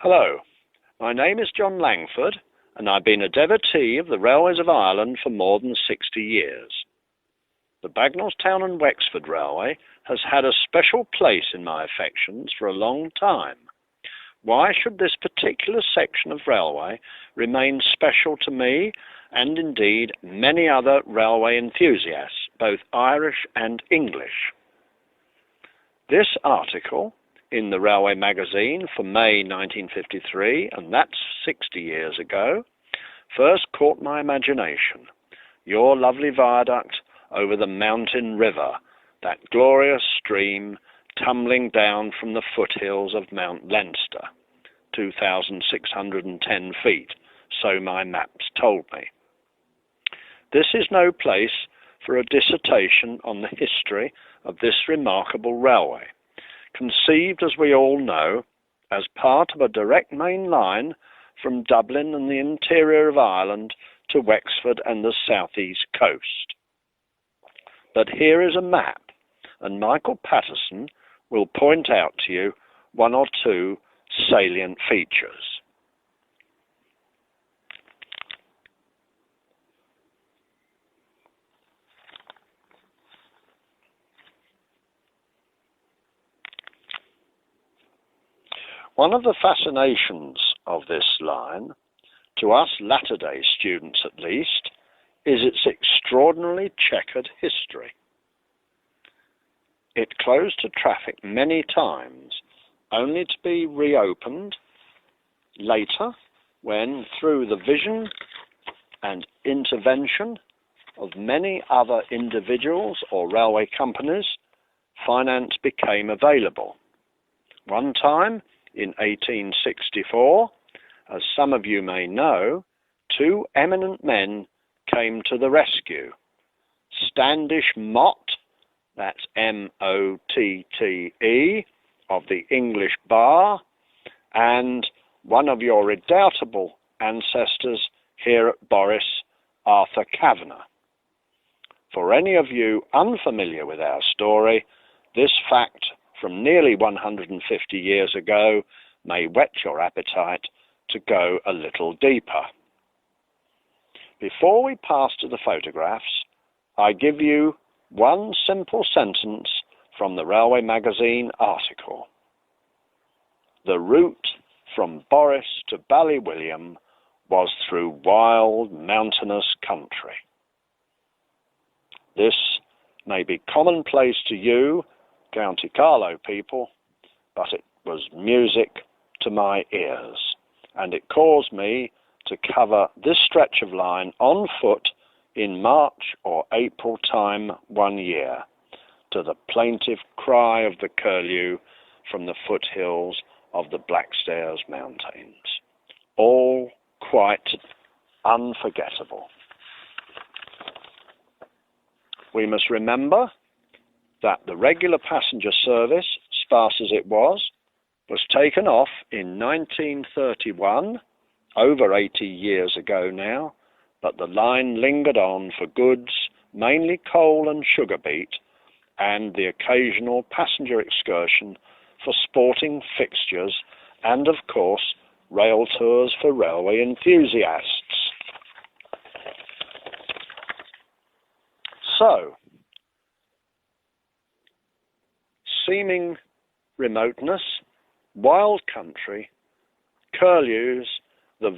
Hello, my name is John Langford, and I've been a devotee of the Railways of Ireland for more than 60 years. The Bagenalstown and Wexford Railway has had a special place in my affections for a long time. Why should this particular section of railway remain special to me and indeed many other railway enthusiasts, both Irish and English? This article in the Railway magazine for May 1953, and that's 60 years ago, first caught my imagination. Your lovely viaduct over the mountain river, that glorious stream tumbling down from the foothills of Mount Leinster, 2,610 feet, so my maps told me. This is no place for a dissertation on the history of this remarkable railway, conceived, as we all know, as part of a direct main line from Dublin and the interior of Ireland to Wexford and the southeast coast. But here is a map, and Michael Patterson will point out to you one or two salient features. One of the fascinations of this line, to us latter-day students at least, is its extraordinarily checkered history. It closed to traffic many times, only to be reopened later when, through the vision and intervention of many other individuals or railway companies, finance became available. One time, in 1864, as some of you may know, two eminent men came to the rescue. Standish Mott, that's M-O-T-T-E, of the English Bar, and one of your redoubtable ancestors here at Borris, Arthur Kavanagh. For any of you unfamiliar with our story, this fact from nearly 150 years ago may whet your appetite to go a little deeper. Before we pass to the photographs, I give you one simple sentence from the Railway magazine article. The route from Borris to Ballywilliam was through wild, mountainous country. This may be commonplace to you, County Carlow people, but it was music to my ears, and it caused me to cover this stretch of line on foot in March or April time one year, to the plaintive cry of the curlew from the foothills of the Blackstairs Mountains. All quite unforgettable. We must remember that the regular passenger service, sparse as it was taken off in 1931, over 80 years ago now, but the line lingered on for goods, mainly coal and sugar beet, and the occasional passenger excursion for sporting fixtures, and of course, rail tours for railway enthusiasts. So, seeming remoteness, wild country, curlews, the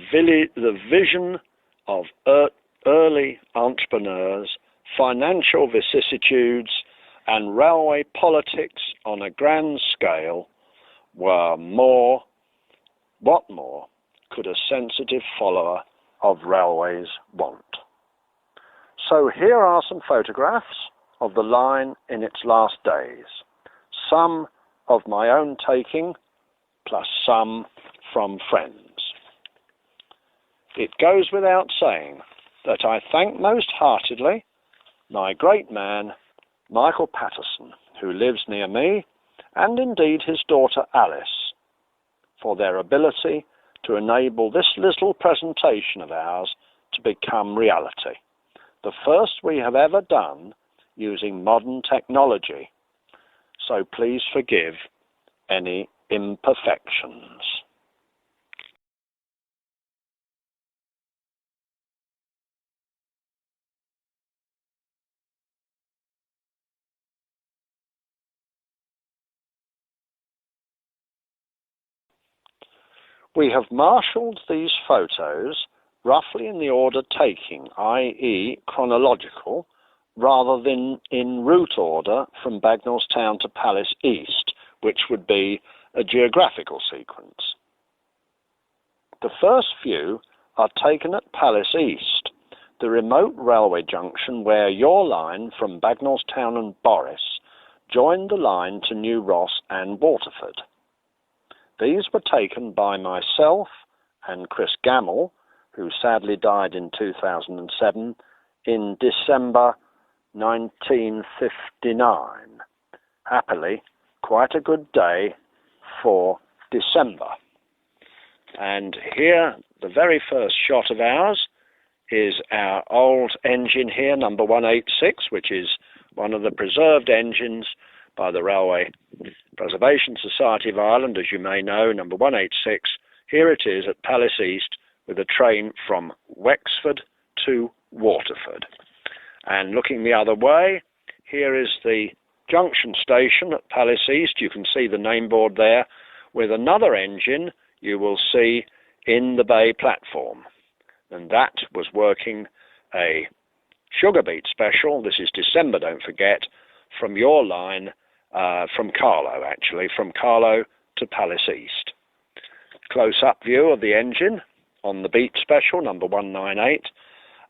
vision of early entrepreneurs, financial vicissitudes, and railway politics on a grand scale were more. What more could a sensitive follower of railways want? So here are some photographs of the line in its last days, some of my own taking, plus some from friends. It goes without saying that I thank most heartily my great man, Michael Patterson, who lives near me, and indeed his daughter Alice, for their ability to enable this little presentation of ours to become reality, the first we have ever done using modern technology. So please forgive any imperfections. We have marshalled these photos roughly in the order taking, i.e. chronological, rather than in route order from Bagenalstown to Palace East, which would be a geographical sequence. The first few are taken at Palace East, the remote railway junction where your line from Bagenalstown and Borris joined the line to New Ross and Waterford. These were taken by myself and Chris Gamble, who sadly died in 2007, in December 1959. Happily, quite a good day for December. And here, the very first shot of ours is our old engine here, number 186, which is one of the preserved engines by the Railway Preservation Society of Ireland, as you may know, number 186. Here it is at Palace East with a train from Wexford to Waterford. And looking the other way, here is the junction station at Palace East. You can see the name board there with another engine you will see in the bay platform. And that was working a sugar beet special. This is December, don't forget, from your line, from Carlow actually, from Carlow to Palace East. Close-up view of the engine on the beet special, number 198,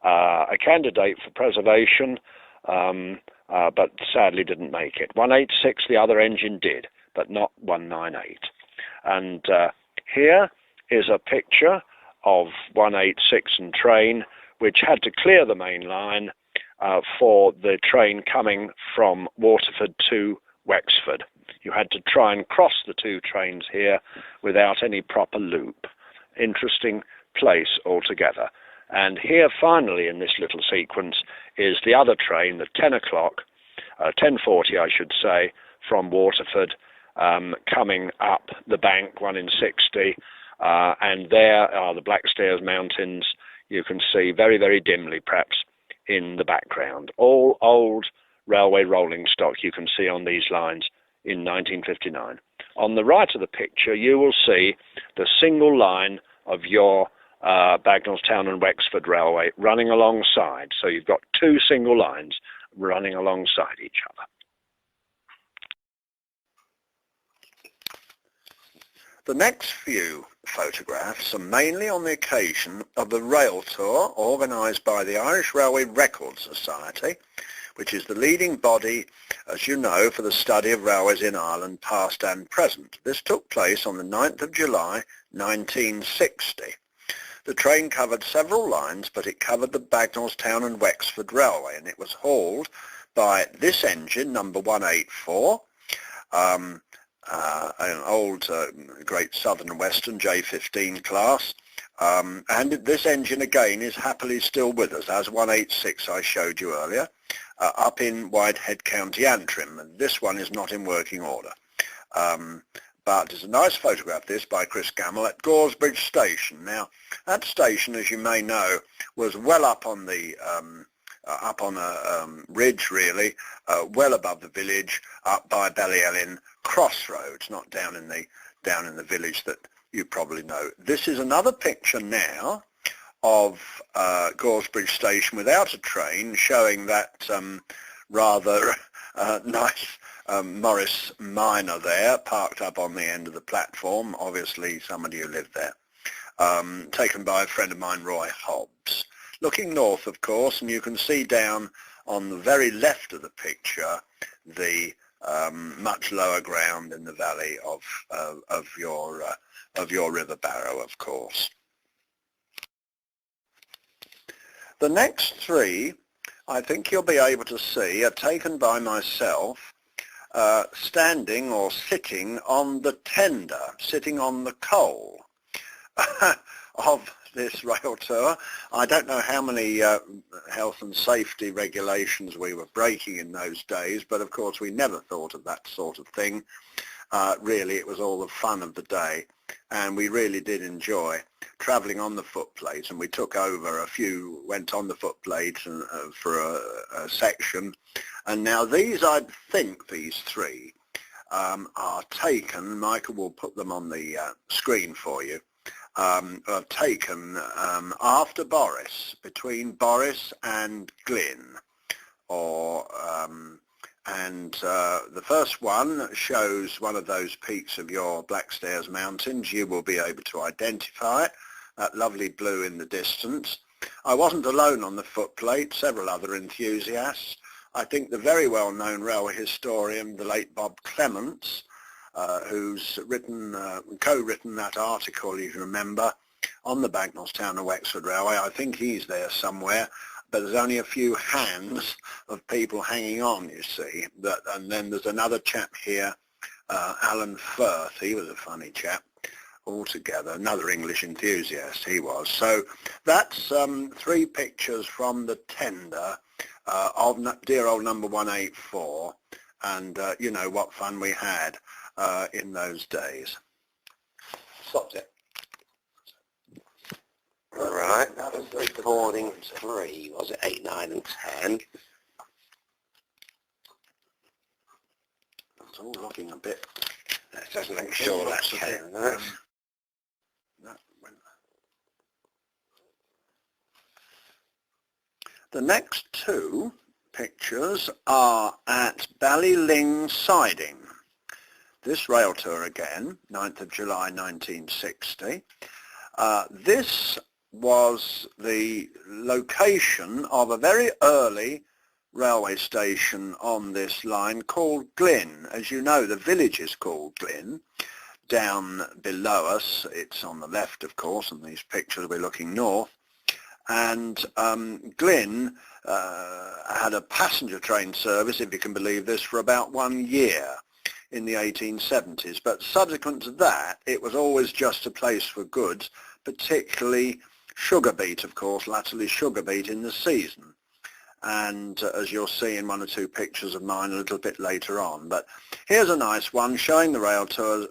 a candidate for preservation, but sadly didn't make it. 186, the other engine did, but not 198. And here is a picture of 186 and train, which had to clear the main line for the train coming from Waterford to Wexford. You had to try and cross the two trains here without any proper loop. Interesting place altogether. And here finally in this little sequence is the other train, the 10 o'clock, 10:40 I should say, from Waterford, coming up the bank, 1 in 60, and there are the Blackstairs Mountains. You can see very, very dimly perhaps in the background. All old railway rolling stock you can see on these lines in 1959. On the right of the picture you will see the single line of your Bagenalstown and Wexford Railway running alongside. So you've got two single lines running alongside each other. The next few photographs are mainly on the occasion of the rail tour organised by the Irish Railway Record Society, which is the leading body, as you know, for the study of railways in Ireland, past and present. This took place on the 9th of July, 1960. The train covered several lines, but it covered the Bagenalstown and Wexford Railway, and it was hauled by this engine, number 184, an old Great Southern and Western J15 class, and this engine again is happily still with us, as 186 I showed you earlier, up in Whitehead, County Antrim, and this one is not in working order. But there's a nice photograph, this, by Chris Gamble at Goresbridge Station. Now, that station, as you may know, was well up on the up on a ridge, really, well above the village, up by Ballyellin Crossroads, not down in the village that you probably know. This is another picture now of Goresbridge Station without a train, showing that rather nice Morris Minor there, parked up on the end of the platform, obviously somebody who lived there, taken by a friend of mine, Roy Hobbs. Looking north, of course, and you can see down on the very left of the picture the much lower ground in the valley of your River Barrow, of course. The next three, I think you'll be able to see, are taken by myself standing or sitting on the tender, sitting on the coal of this rail tour. I don't know how many health and safety regulations we were breaking in those days, but of course we never thought of that sort of thing. Really, it was all the fun of the day, and we really did enjoy travelling on the footplate, and we took over a few, went on the footplate and, for a section. And now these, I think these three are taken, Michael will put them on the screen for you, taken after Borris, between Borris and Glyn, or the first one shows one of those peaks of your Blackstairs Mountains. You will be able to identify it, that lovely blue in the distance. I wasn't alone on the footplate, several other enthusiasts. I think the very well-known railway historian, the late Bob Clements, who's co-written that article, you remember, on the Bagenalstown and Wexford Railway. I think he's there somewhere, but there's only a few hands of people hanging on, you see. And then there's another chap here, Alan Firth. He was a funny chap altogether, another English enthusiast he was. So that's 3 pictures from the tender of dear old number 184, and you know what fun we had in those days. Stopped it. All right, that was recording 3, was it? 8, 9 and 10. It's all looking a bit... Let's just make sure that's 10. The next 2 pictures are at Ballyling Siding. This rail tour again, 9th of July 1960. This was the location of a very early railway station on this line called Glyn. As you know, the village is called Glyn. Down below us, it's on the left, of course, and these pictures we're looking north. And Glyn had a passenger train service, if you can believe this, for about 1 year in the 1870s. But subsequent to that, it was always just a place for goods, particularly sugar beet, of course, latterly sugar beet in the season. And as you'll see in 1 or 2 pictures of mine a little bit later on. But here's a nice one showing the rail tour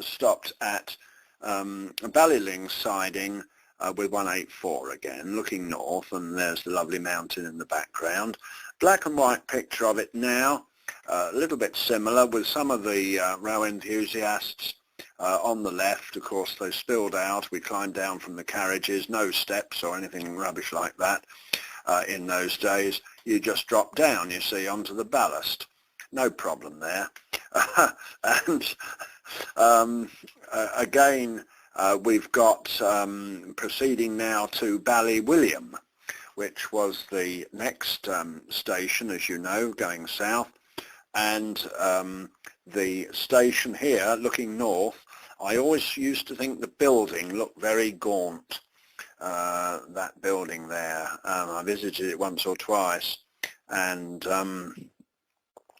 stopped at Ballyling Siding with 184 again, looking north, and there's the lovely mountain in the background. Black and white picture of it now, a little bit similar with some of the rail enthusiasts on the left. Of course, they spilled out. We climbed down from the carriages, no steps or anything rubbish like that. In those days, you just drop down, you see, onto the ballast. No problem there. And again, we've got proceeding now to Ballywilliam, which was the next station, as you know, going south. And the station here, looking north, I always used to think the building looked very gaunt. That building there. I visited it once or twice, and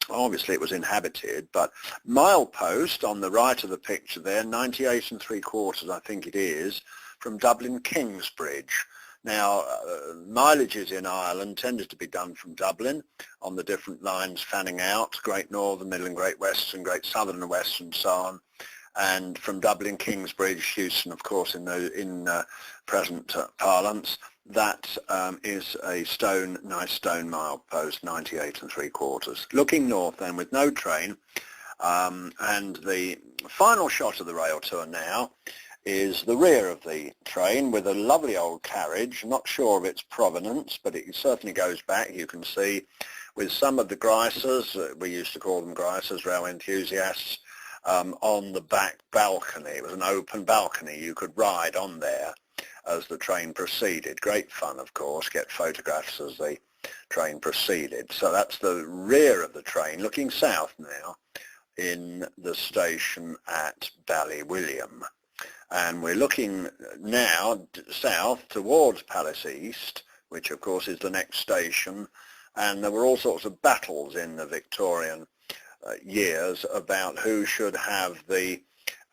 obviously it was inhabited, but milepost on the right of the picture there, 98 3/4 I think it is, from Dublin Kingsbridge. Now, mileages in Ireland tended to be done from Dublin on the different lines fanning out, Great Northern, Middle and Great Western, Great Southern and West and so on. And from Dublin, Kingsbridge, Houston, of course, in present parlance, that is a nice stone milepost, 98 3/4. Looking north then with no train, and the final shot of the rail tour now is the rear of the train with a lovely old carriage. Not sure of its provenance, but it certainly goes back, you can see, with some of the Grisers, we used to call them Grisers, rail enthusiasts, on the back balcony. It was an open balcony. You could ride on there as the train proceeded. Great fun, of course, get photographs as the train proceeded. So that's the rear of the train, looking south now in the station at Ballywilliam. And we're looking now south towards Palace East, which of course is the next station. And there were all sorts of battles in the Victorian years about who should have the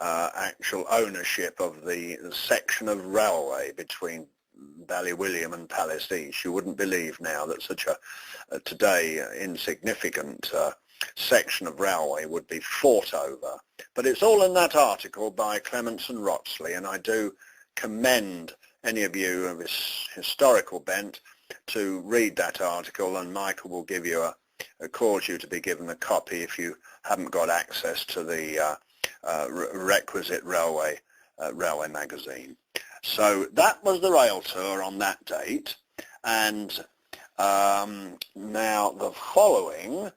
actual ownership of the section of railway between Ballywilliam and Palace East. You wouldn't believe now that such a today insignificant section of railway would be fought over. But it's all in that article by Clements and Wrotsley, and I do commend any of you of this historical bent to read that article, and Michael will give you cause you to be given a copy if you haven't got access to the requisite railway railway magazine. So that was the rail tour on that date, and now the following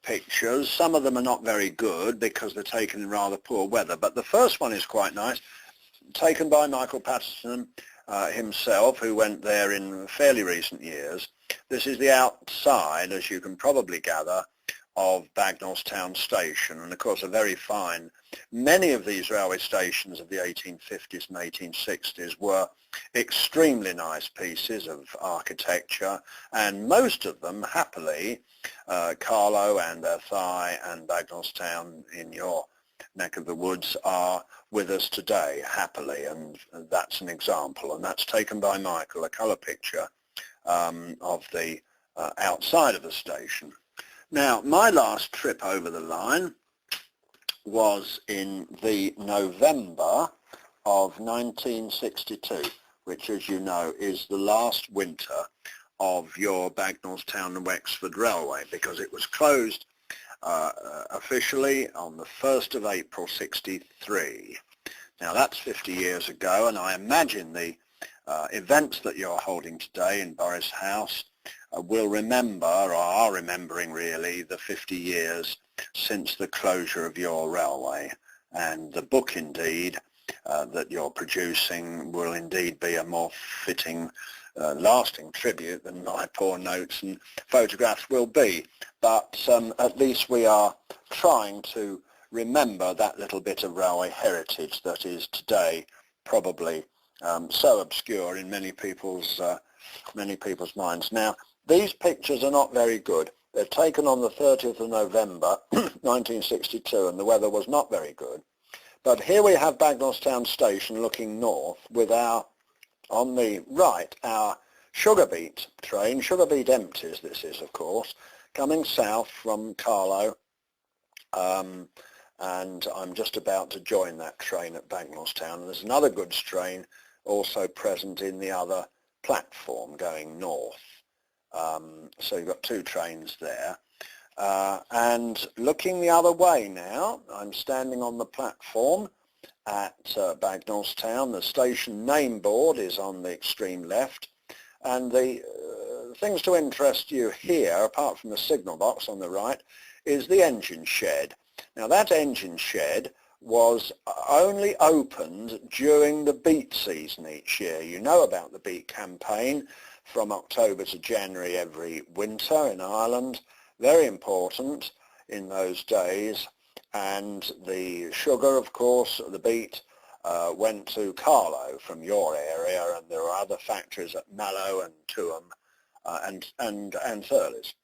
pictures, some of them are not very good because they're taken in rather poor weather, but the first one is quite nice, taken by Michael Patterson himself, who went there in fairly recent years. This is the outside, as you can probably gather, of Bagenalstown Station, and of course a very fine. Many of these railway stations of the 1850s and 1860s were extremely nice pieces of architecture, and most of them, happily, Carlow and Athy and Bagenalstown in your neck of the woods are with us today, happily, and that's an example, and that's taken by Michael, a colour picture of the outside of the station. Now, my last trip over the line was in the November of 1962, which, as you know, is the last winter of your Bagenalstown and Wexford Railway, because it was closed officially on the 1st of April 63. Now, that's 50 years ago, and I imagine the events that you're holding today in Borris House will remember, or are remembering really, the 50 years since the closure of your railway. And the book, indeed, that you're producing will indeed be a more fitting, lasting tribute than my poor notes and photographs will be. But at least we are trying to remember that little bit of railway heritage that is today probably so obscure in many people's minds. Now, these pictures are not very good. They're taken on the 30th of November 1962, and the weather was not very good. But here we have Bagenalstown Station looking north with our, on the right, our sugar beet train, sugar beet empties this is, of course, coming south from Carlow, and I'm just about to join that train at Bagenalstown. There's another goods train also present in the other platform going north. So you've got two trains there. And looking the other way now, I'm standing on the platform at Bagenalstown. The station name board is on the extreme left, and the things to interest you here, apart from the signal box on the right, is the engine shed. Now, that engine shed was only opened during the beet season each year. You know about the beet campaign from October to January every winter in Ireland. Very important in those days. And the sugar, of course, the beet, went to Carlow from your area, and there are other factories at Mallow and Tuam and Thurles.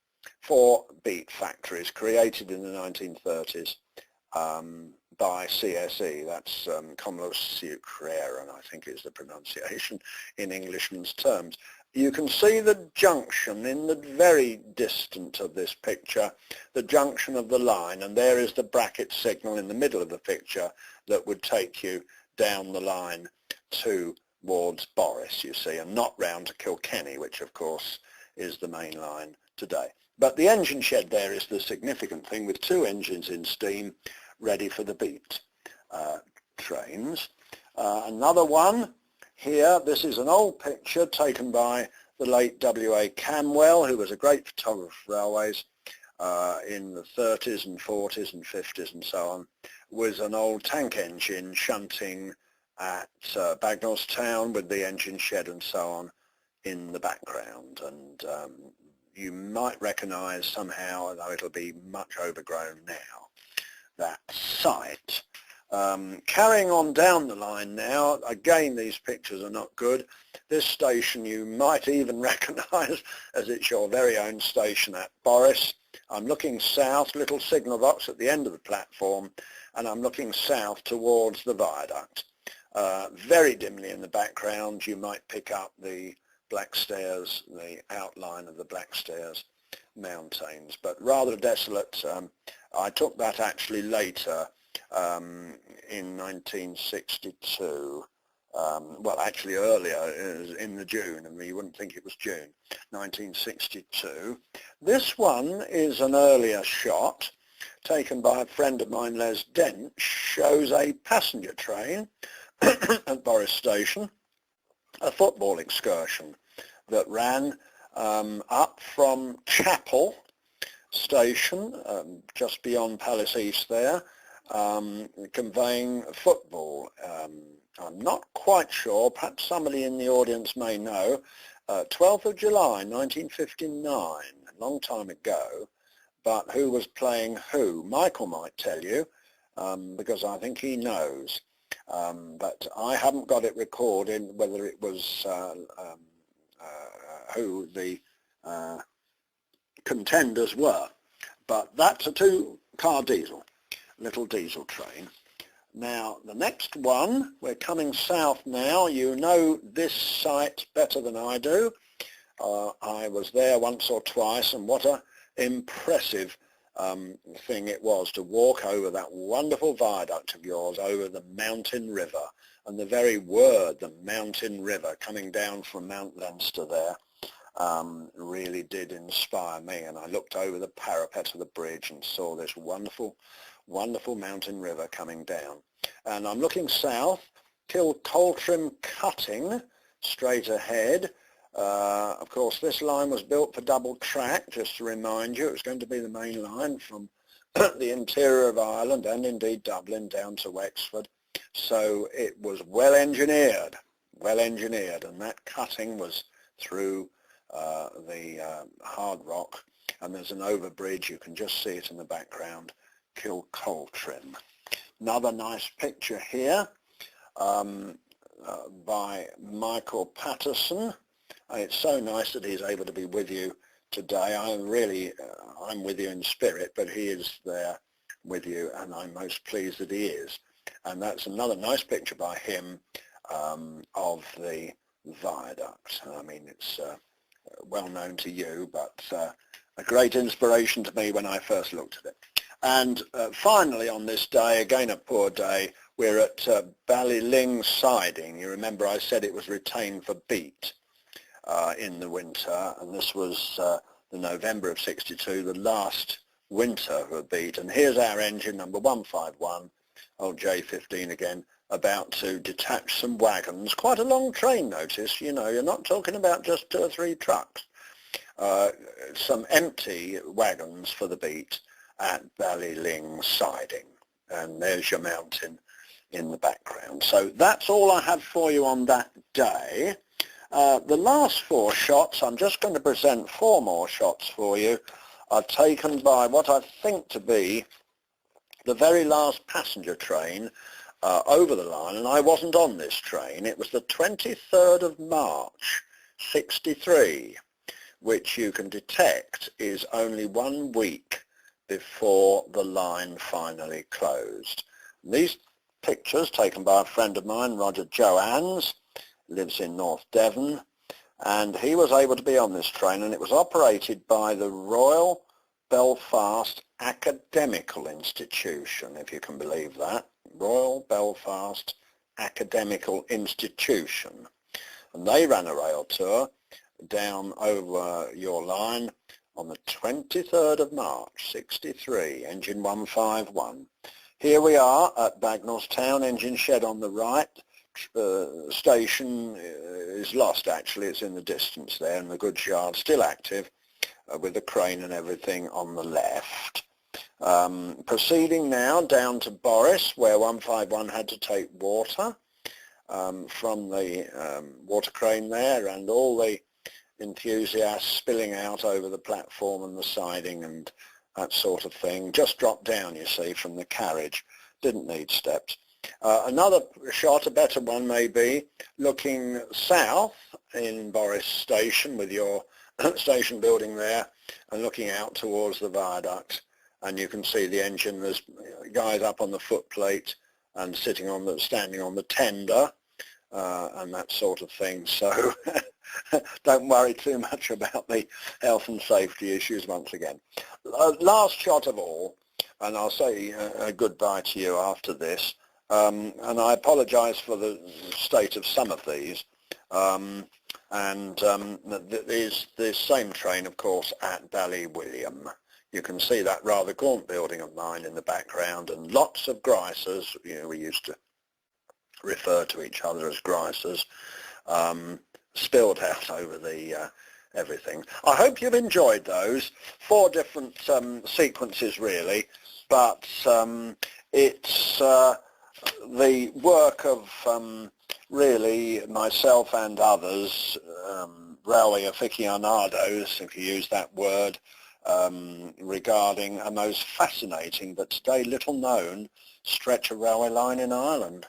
4 beet factories created in the 1930s by CSE, that's Commemorating, I think is the pronunciation in Englishman's terms. You can see the junction in the very distant of this picture, the junction of the line, and there is the bracket signal in the middle of the picture that would take you down the line towards Borris, you see, and not round to Kilkenny, which of course is the main line today. But the engine shed there is the significant thing, with 2 engines in steam ready for the beet trains. Another one here, this is an old picture taken by the late W.A. Camwell, who was a great photographer of railways in the 30s and 40s and 50s and so on, with an old tank engine shunting at Bagenalstown with the engine shed and so on in the background. And you might recognise somehow, though it'll be much overgrown now, that site. Carrying on down the line now, again these pictures are not good. This station you might even recognise as it's your very own station at Borris. I'm looking south, little signal box at the end of the platform, and I'm looking south towards the viaduct. Very dimly in the background you might pick up the Black Stairs, the outline of the Black Stairs mountains, but rather desolate. I took that actually later in 1962, well actually earlier, in the June, and you wouldn't think it was June, 1962. This one is an earlier shot taken by a friend of mine, Les Dent, shows a passenger train at Borris Station, a football excursion that ran up from Chapel Station, just beyond Palace East there, conveying football. I'm not quite sure, perhaps somebody in the audience may know, 12th of July 1959, a long time ago, but who was playing who? Michael might tell you, because I think he knows. But I haven't got it recorded whether it was who the contenders were. But that's a two-car diesel, little diesel train. Now, the next one, we're coming south now. You know this site better than I do. I was there once or twice, and what a impressive thing it was to walk over that wonderful viaduct of yours over the mountain river, and the very word, the mountain river, coming down from Mount Leinster there, really did inspire me. And I looked over the parapet of the bridge and saw this wonderful, wonderful mountain river coming down. And I'm looking south, Kilcoltrim Cutting, straight ahead. Of course, this line was built for double track, just to remind you. It was going to be the main line from the interior of Ireland and indeed Dublin down to Wexford. So it was well engineered, and that cutting was through the hard rock, and there's an overbridge. You can just see it in the background, Kilcoltrim. Another nice picture here by Michael Patterson. It's so nice that he's able to be with you today. I'm with you in spirit, but he is there with you, and I'm most pleased that he is. And that's another nice picture by him of the viaduct. I mean, it's well known to you, but a great inspiration to me when I first looked at it. And finally on this day, again a poor day, we're at Ballyling siding. You remember I said it was retained for beat in the winter, and this was the November of '62, the last winter for beat. And here's our engine number 151, old J15 again, about to detach some wagons. Quite a long train, notice, you know, you're not talking about just 2 or 3 trucks. Some empty wagons for the beat at Ballyling siding. And there's your mountain in the background. So that's all I have for you on that day. The last 4 shots, I'm just going to present 4 more shots for you, are taken by what I think to be the very last passenger train over the line, and I wasn't on this train. It was the 23rd of March, '63, which you can detect is only 1 week before the line finally closed. And these pictures taken by a friend of mine, Roger Joannes, lives in North Devon, and he was able to be on this train, and it was operated by the Royal Belfast Academical Institution, if you can believe that. Royal Belfast Academical Institution. And they ran a rail tour down over your line on the 23rd of March, '63, engine 151. Here we are at Bagenalstown, engine shed on the right. Station is lost, actually. It's in the distance there, and the goods yard still active with the crane and everything on the left. Proceeding now down to Borris, where 151 had to take water from the water crane there, and all the enthusiasts spilling out over the platform and the siding and that sort of thing. Just dropped down, you see, from the carriage. Didn't need steps. Another shot, a better one maybe, looking south in Borris Station with your station building there and looking out towards the viaduct, and you can see the engine. There's guys up on the footplate and standing on the tender and that sort of thing. So don't worry too much about the health and safety issues once again. Last shot of all, and I'll say goodbye to you after this. And I apologise for the state of some of these. There's this same train, of course, at Ballywilliam. You can see that rather gaunt building of mine in the background, and lots of grises. You know, we used to refer to each other as Grisers, spilled out over the everything. I hope you've enjoyed those. 4 different sequences really, but it's the work of really myself and others, railway aficionados, if you use that word, regarding a most fascinating but today little known stretch of railway line in Ireland.